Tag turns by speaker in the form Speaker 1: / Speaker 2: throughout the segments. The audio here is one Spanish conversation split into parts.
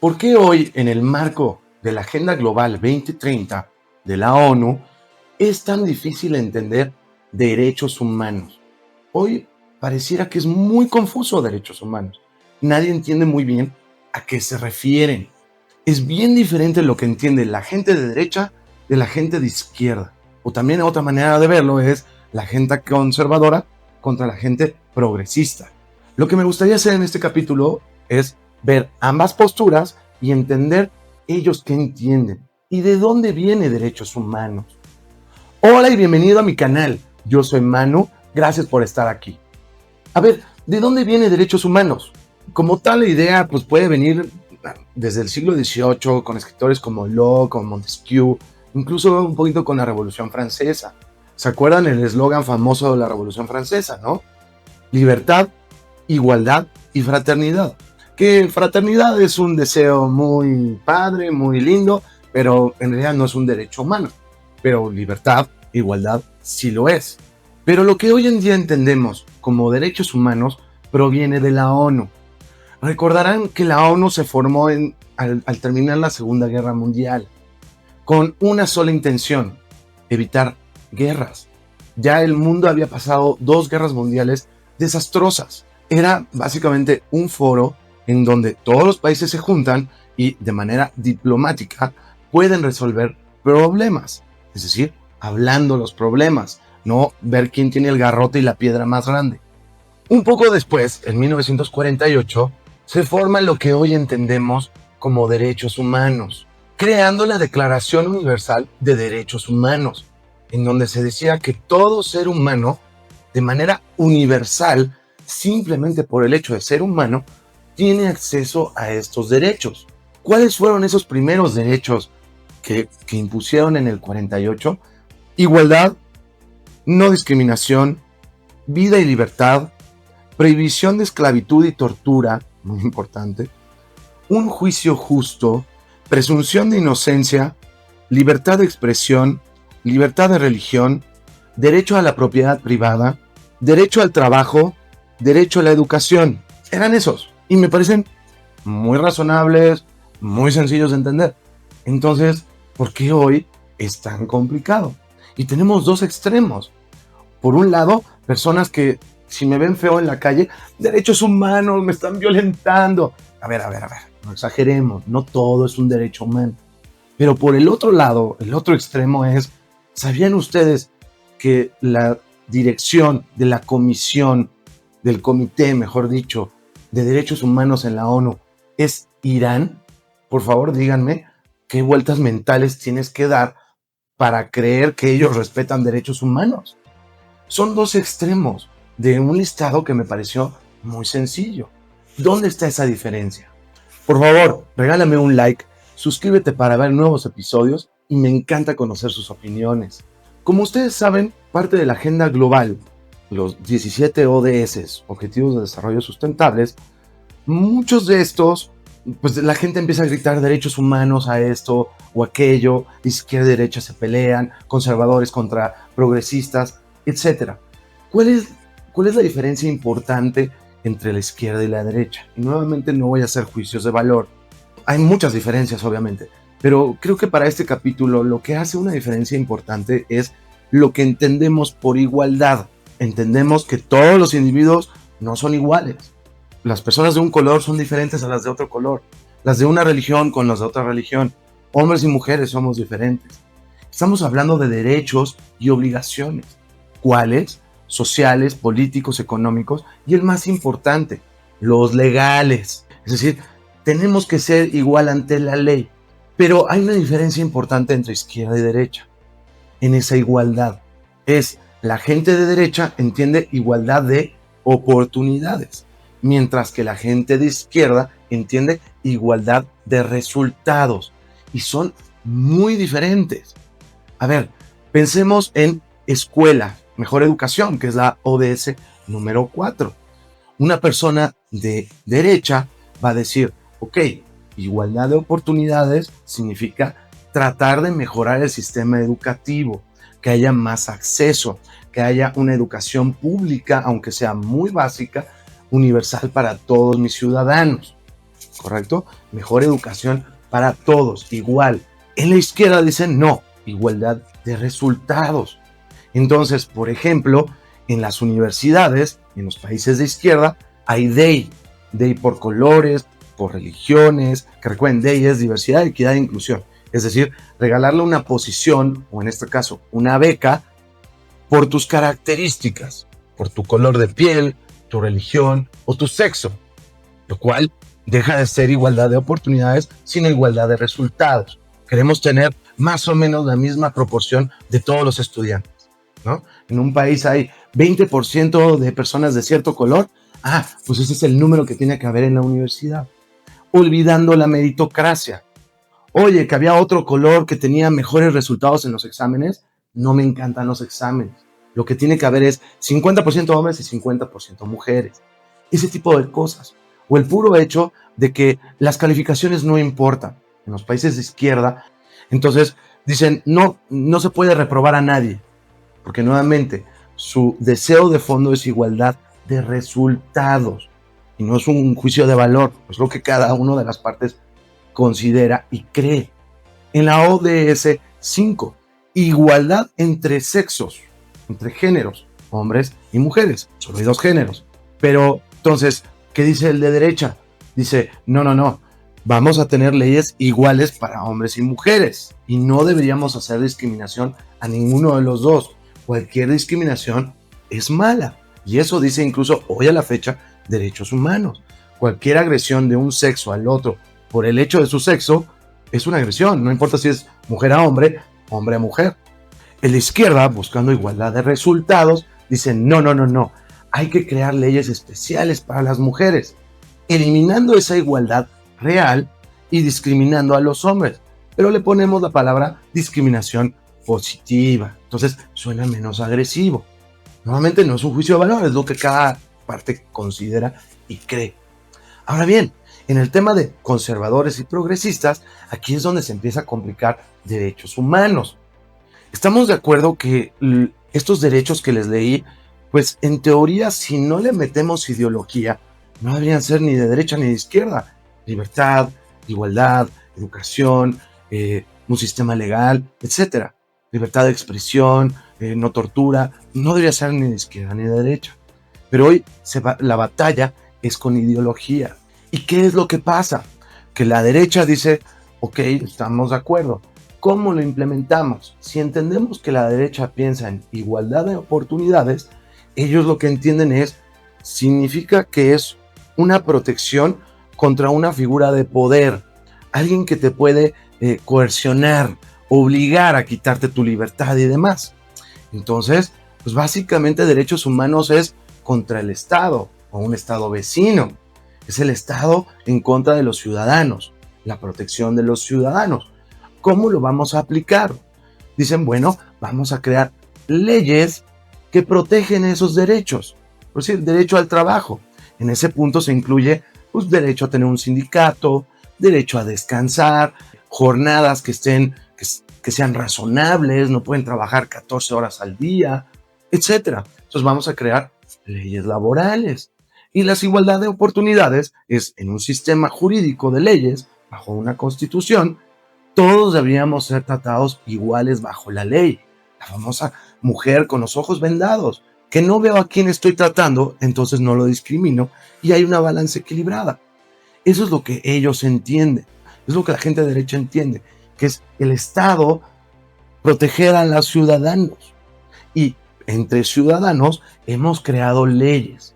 Speaker 1: ¿Por qué hoy, en el marco de la Agenda Global 2030 de la ONU, es tan difícil entender derechos humanos? Hoy pareciera que es muy confuso derechos humanos. Nadie entiende muy bien a qué se refieren. Es bien diferente lo que entiende la gente de derecha de la gente de izquierda. O también otra manera de verlo es la gente conservadora contra la gente progresista. Lo que me gustaría hacer en este capítulo es ver ambas posturas y entender ellos qué entienden y de dónde viene derechos humanos. Hola y bienvenido a mi canal. Yo soy Manu, gracias por estar aquí. A ver, ¿de dónde viene derechos humanos? Como tal, la idea pues puede venir desde el siglo XVIII con escritores como Locke, como Montesquieu, incluso un poquito con la Revolución Francesa. ¿Se acuerdan el eslogan famoso de la Revolución Francesa, no? Libertad, igualdad y fraternidad. Que fraternidad es un deseo muy padre, muy lindo, pero en realidad no es un derecho humano. Pero libertad, igualdad, sí lo es. Pero lo que hoy en día entendemos como derechos humanos proviene de la ONU. Recordarán que la ONU se formó al terminar la Segunda Guerra Mundial con una sola intención: evitar guerras. Ya el mundo había pasado 2 guerras mundiales desastrosas. Era básicamente un foro en donde todos los países se juntan y de manera diplomática pueden resolver problemas. Es decir, hablando los problemas, no ver quién tiene el garrote y la piedra más grande. Un poco después, en 1948, se forma lo que hoy entendemos como derechos humanos, creando la Declaración Universal de Derechos Humanos, en donde se decía que todo ser humano, de manera universal, simplemente por el hecho de ser humano, tiene acceso a estos derechos. ¿Cuáles fueron esos primeros derechos que impusieron en el 48? Igualdad, no discriminación, vida y libertad, prohibición de esclavitud y tortura, muy importante, un juicio justo, presunción de inocencia, libertad de expresión, libertad de religión, derecho a la propiedad privada, derecho al trabajo, derecho a la educación. Eran esos. Y me parecen muy razonables, muy sencillos de entender. Entonces, ¿por qué hoy es tan complicado? Y tenemos 2 extremos. Por un lado, personas que si me ven feo en la calle, derechos humanos, me están violentando. A ver, no exageremos, no todo es un derecho humano. Pero por el otro lado, el otro extremo es, ¿sabían ustedes que la dirección de la comisión, del comité, mejor dicho, de derechos humanos en la ONU es Irán? Por favor, díganme qué vueltas mentales tienes que dar para creer que ellos respetan derechos humanos. Son 2 extremos de un listado que me pareció muy sencillo. ¿Dónde está esa diferencia? Por favor, regálame un like, suscríbete para ver nuevos episodios y me encanta conocer sus opiniones. Como ustedes saben, parte de la agenda global, los 17 ODS, Objetivos de Desarrollo Sustentables, muchos de estos, pues la gente empieza a gritar derechos humanos a esto o aquello, izquierda y derecha se pelean, conservadores contra progresistas, etc. ¿Cuál es la diferencia importante entre la izquierda y la derecha? Y nuevamente no voy a hacer juicios de valor. Hay muchas diferencias, obviamente, pero creo que para este capítulo lo que hace una diferencia importante es lo que entendemos por igualdad. Entendemos que todos los individuos no son iguales. Las personas de un color son diferentes a las de otro color. Las de una religión con las de otra religión. Hombres y mujeres somos diferentes. Estamos hablando de derechos y obligaciones. ¿Cuáles? Sociales, políticos, económicos y el más importante, los legales. Es decir, tenemos que ser igual ante la ley. Pero hay una diferencia importante entre izquierda y derecha. En esa igualdad es la gente de derecha entiende igualdad de oportunidades, mientras que la gente de izquierda entiende igualdad de resultados. Y son muy diferentes. A ver, pensemos en escuela, mejor educación, que es la ODS número 4. Una persona de derecha va a decir, ok, igualdad de oportunidades significa tratar de mejorar el sistema educativo, que haya más acceso, que haya una educación pública, aunque sea muy básica, universal para todos mis ciudadanos. ¿correcto? Mejor educación para todos, igual. En la izquierda dicen no, igualdad de resultados. Entonces, por ejemplo, en las universidades, en los países de izquierda, hay DEI por colores, por religiones, que recuerden, DEI es diversidad, equidad e inclusión. Es decir, regalarle una posición, o en este caso, una beca, por tus características, por tu color de piel, tu religión o tu sexo, lo cual deja de ser igualdad de oportunidades, sino igualdad de resultados. Queremos tener más o menos la misma proporción de todos los estudiantes, ¿no? En un país hay 20% de personas de cierto color, pues ese es el número que tiene que haber en la universidad. Olvidando la meritocracia. Oye, que había otro color que tenía mejores resultados en los exámenes. No me encantan los exámenes. Lo que tiene que haber es 50% hombres y 50% mujeres. Ese tipo de cosas. O el puro hecho de que las calificaciones no importan. En los países de izquierda, entonces dicen, no se puede reprobar a nadie. Porque nuevamente, su deseo de fondo es igualdad de resultados. Y no es un juicio de valor. Es lo que cada una de las partes considera y cree. En la ODS 5, igualdad entre sexos, entre géneros, hombres y mujeres. Solo hay dos géneros. Pero entonces, ¿qué dice el de derecha? Dice, no, vamos a tener leyes iguales para hombres y mujeres y no deberíamos hacer discriminación a ninguno de los dos. Cualquier discriminación es mala. Y eso dice incluso hoy a la fecha derechos humanos. Cualquier agresión de un sexo al otro por el hecho de su sexo es una agresión, no importa si es mujer a hombre, hombre a mujer. En la izquierda, buscando igualdad de resultados, dice no, hay que crear leyes especiales para las mujeres, eliminando esa igualdad real y discriminando a los hombres, pero le ponemos la palabra discriminación positiva, entonces suena menos agresivo. Nuevamente no es un juicio de valor, es lo que cada parte considera y cree. Ahora bien, en el tema de conservadores y progresistas, aquí es donde se empieza a complicar derechos humanos. Estamos de acuerdo que estos derechos que les leí, pues en teoría, si no le metemos ideología, no deberían ser ni de derecha ni de izquierda. Libertad, igualdad, educación, un sistema legal, etc. Libertad de expresión, no tortura, no debería ser ni de izquierda ni de derecha. Pero hoy la batalla es con ideología. ¿Y qué es lo que pasa? Que la derecha dice, ok, estamos de acuerdo. ¿Cómo lo implementamos? Si entendemos que la derecha piensa en igualdad de oportunidades, ellos lo que entienden significa que es una protección contra una figura de poder, alguien que te puede coercionar, obligar a quitarte tu libertad y demás. Entonces, pues básicamente derechos humanos es contra el Estado o un Estado vecino. Es el Estado en contra de los ciudadanos, la protección de los ciudadanos. ¿Cómo lo vamos a aplicar? Dicen, bueno, vamos a crear leyes que protegen esos derechos. Por decir, derecho al trabajo. En ese punto se incluye pues, derecho a tener un sindicato, derecho a descansar, jornadas que sean razonables, no pueden trabajar 14 horas al día, etc. Entonces vamos a crear leyes laborales. Y la igualdad de oportunidades es en un sistema jurídico de leyes, bajo una constitución, todos deberíamos ser tratados iguales bajo la ley. La famosa mujer con los ojos vendados, que no veo a quién estoy tratando, entonces no lo discrimino y hay una balanza equilibrada. Eso es lo que ellos entienden, es lo que la gente de derecha entiende, que es el Estado proteger a los ciudadanos. Y entre ciudadanos hemos creado leyes.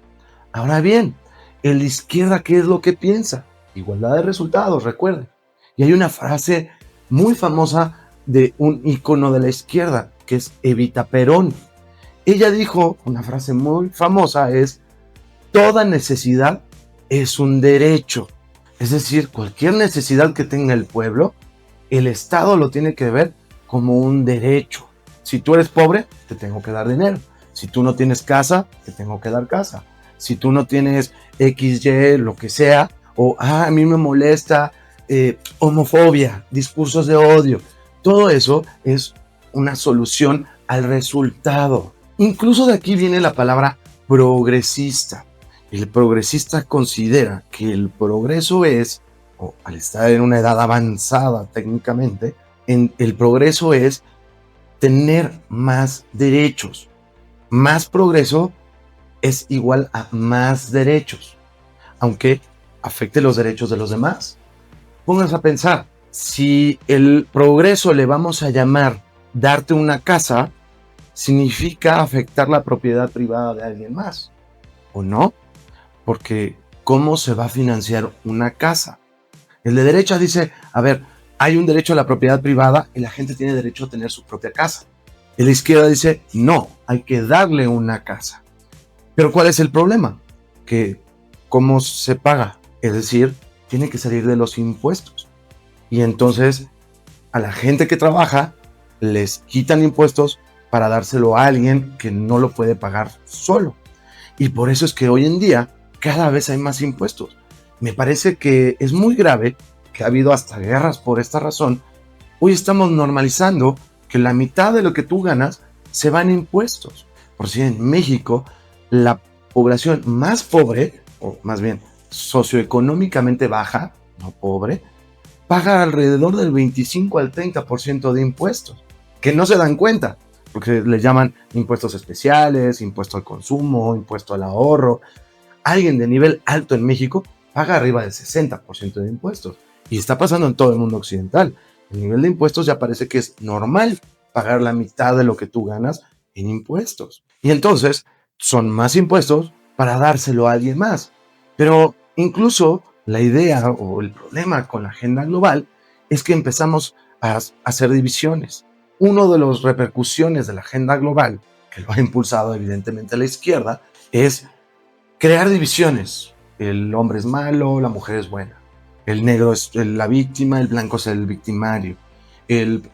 Speaker 1: Ahora bien, el de izquierda, ¿qué es lo que piensa? Igualdad de resultados, recuerden. Y hay una frase muy famosa de un ícono de la izquierda, que es Evita Perón. Ella dijo, una frase muy famosa es, toda necesidad es un derecho. Es decir, cualquier necesidad que tenga el pueblo, el Estado lo tiene que ver como un derecho. Si tú eres pobre, te tengo que dar dinero. Si tú no tienes casa, te tengo que dar casa. Si tú no tienes XY, lo que sea, o a mí me molesta homofobia, discursos de odio, todo eso es una solución al resultado. Incluso de aquí viene la palabra progresista. El progresista considera que el progreso es o al estar en una edad avanzada técnicamente, el progreso es tener más derechos. Más progreso es igual a más derechos, aunque afecte los derechos de los demás. Pónganse a pensar, si el progreso le vamos a llamar darte una casa, significa afectar la propiedad privada de alguien más, ¿o no? Porque ¿cómo se va a financiar una casa? El de derecha dice, a ver, hay un derecho a la propiedad privada y la gente tiene derecho a tener su propia casa. El de izquierda dice, no, hay que darle una casa. Pero ¿cuál es el problema? Que ¿cómo se paga? Es decir, tiene que salir de los impuestos. Y entonces a la gente que trabaja les quitan impuestos para dárselo a alguien que no lo puede pagar solo. Y por eso es que hoy en día cada vez hay más impuestos. Me parece que es muy grave, que ha habido hasta guerras por esta razón. Hoy estamos normalizando que la mitad de lo que tú ganas se va en impuestos. Por si en México la población más pobre, o más bien socioeconómicamente baja, no pobre, paga alrededor del 25 al 30% de impuestos, que no se dan cuenta, porque le llaman impuestos especiales, impuesto al consumo, impuesto al ahorro. Alguien de nivel alto en México paga arriba del 60% de impuestos. Y está pasando en todo el mundo occidental. El nivel de impuestos ya parece que es normal pagar la mitad de lo que tú ganas en impuestos. Y entonces son más impuestos para dárselo a alguien más. Pero incluso la idea o el problema con la agenda global es que empezamos a hacer divisiones. Una de las repercusiones de la agenda global, que lo ha impulsado evidentemente la izquierda, es crear divisiones. El hombre es malo, la mujer es buena. El negro es la víctima, el blanco es el victimario. El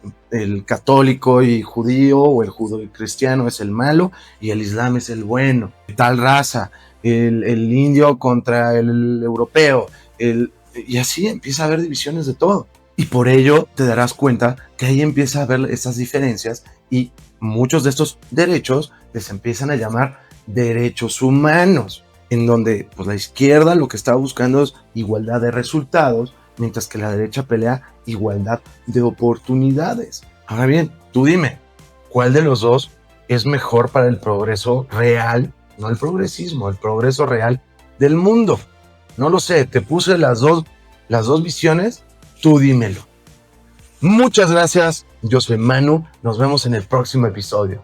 Speaker 1: católico y judío o el judío y cristiano es el malo y el islam es el bueno. Tal raza, el indio contra el europeo. Y así empieza a haber divisiones de todo. Y por ello te darás cuenta que ahí empieza a haber estas diferencias y muchos de estos derechos les empiezan a llamar derechos humanos, en donde pues, la izquierda lo que está buscando es igualdad de resultados, mientras que la derecha pelea igualdad de oportunidades. Ahora bien, tú dime, ¿cuál de los dos es mejor para el progreso real? No el progresismo, el progreso real del mundo. No lo sé, te puse las dos visiones, tú dímelo. Muchas gracias, yo soy Manu, nos vemos en el próximo episodio.